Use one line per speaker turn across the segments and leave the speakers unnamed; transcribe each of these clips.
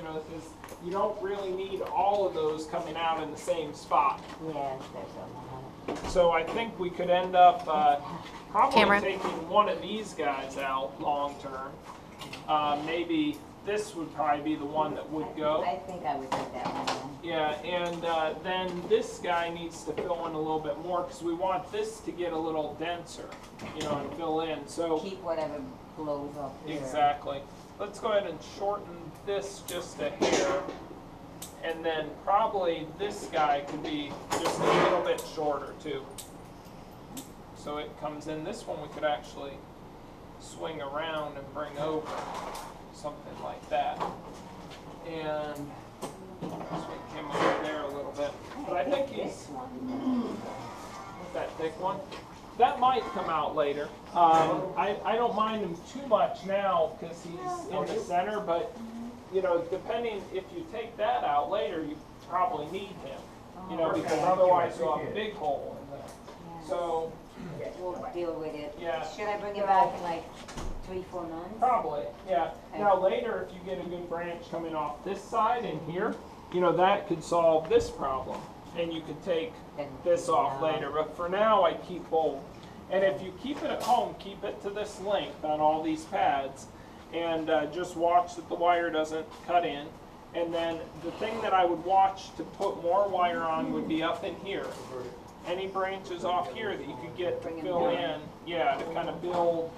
You know, because you don't really need all of those coming out in the same spot.
Yeah,
So I think we could end up probably
Camera.
taking one of these guys out long term. Maybe this would probably be the one that would go.
I think I would take that one then.
Yeah, and then this guy needs to fill in a little bit more because we want this to get a little denser, you know, and fill in. So
Keep whatever blows up here.
exactly. Let's go ahead and shorten this just a hair. And then probably this guy could be just a little bit shorter too. So it comes in, this one we could actually swing around and bring over, something like that. And this one came over there a little bit. But I think he's, with that thick one, that might come out later. I don't mind him too much now because he's in the center, but you know, depending, if you take that out later, you probably need him, you know, because otherwise you'll have a big hole in there. So,
We'll deal with it.
Yeah.
Should I bring it back in like 3-4 months?
probably, yeah. Now later, if you get a good branch coming off this side and here, you know, that could solve this problem. And you could take this off later, but for now, I keep both. And if you keep it at home, keep it to this length on all these pads. And just watch that the wire doesn't cut in. And then the thing that I would watch to put more wire on would be up in here. Any branches off here that you could get to fill in, yeah, to kind of build,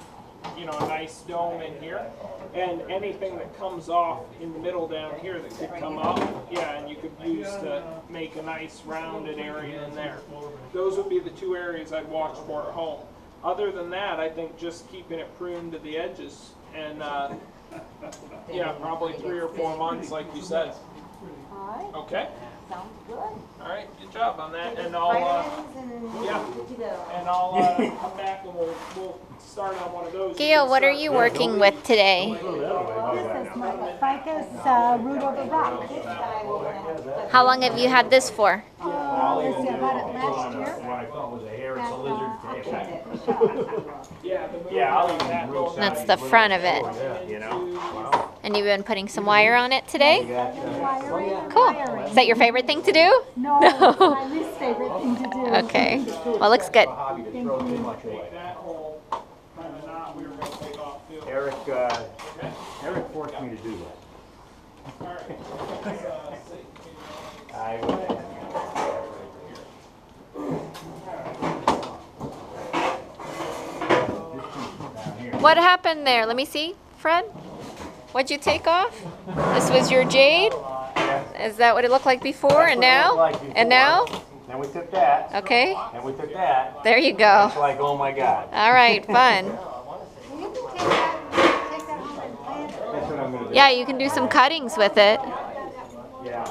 you know, a nice dome in here. And anything that comes off in the middle down here that could come up, yeah, and you could use to make a nice rounded area in there. Those would be the two areas I'd watch for at home. Other than that, I think just keeping it pruned to the edges. And yeah, probably 3 or 4 months, like you said.
All right.
Okay.
Sounds good.
All right. Good job on that. And I'll yeah.
Good to go.
And I'll come back and we'll start on one of those.
Gail, what are you working with today?
This is my ficus root over rock.
How long have you had this for?
Let's see, I got it last year.
What I thought was a hair, it's a lizard.
Yeah, I'll leave that.
That's the front of it.
You know?
And you've been putting some wire on it today?
Wiring,
Cool.
wiring.
Is that your favorite thing to do?
No, it's my least favorite thing to do.
Okay. Well, looks good.
Hobby to throw too much away.
That whole kind of knot we were going to take off too.
Eric forced me to do that.
All right. Let's see.
I
What happened there? Let me see, Fred. What'd you take off? This was your jade? Is that what it looked like before and now? And now?
Then we took that.
Okay.
Then we took that.
There you go.
It's like, oh my God.
All right, fun.
You can take that home and plant it.
That's what I'm gonna do.
Yeah, you can do some cuttings with it.
Yeah.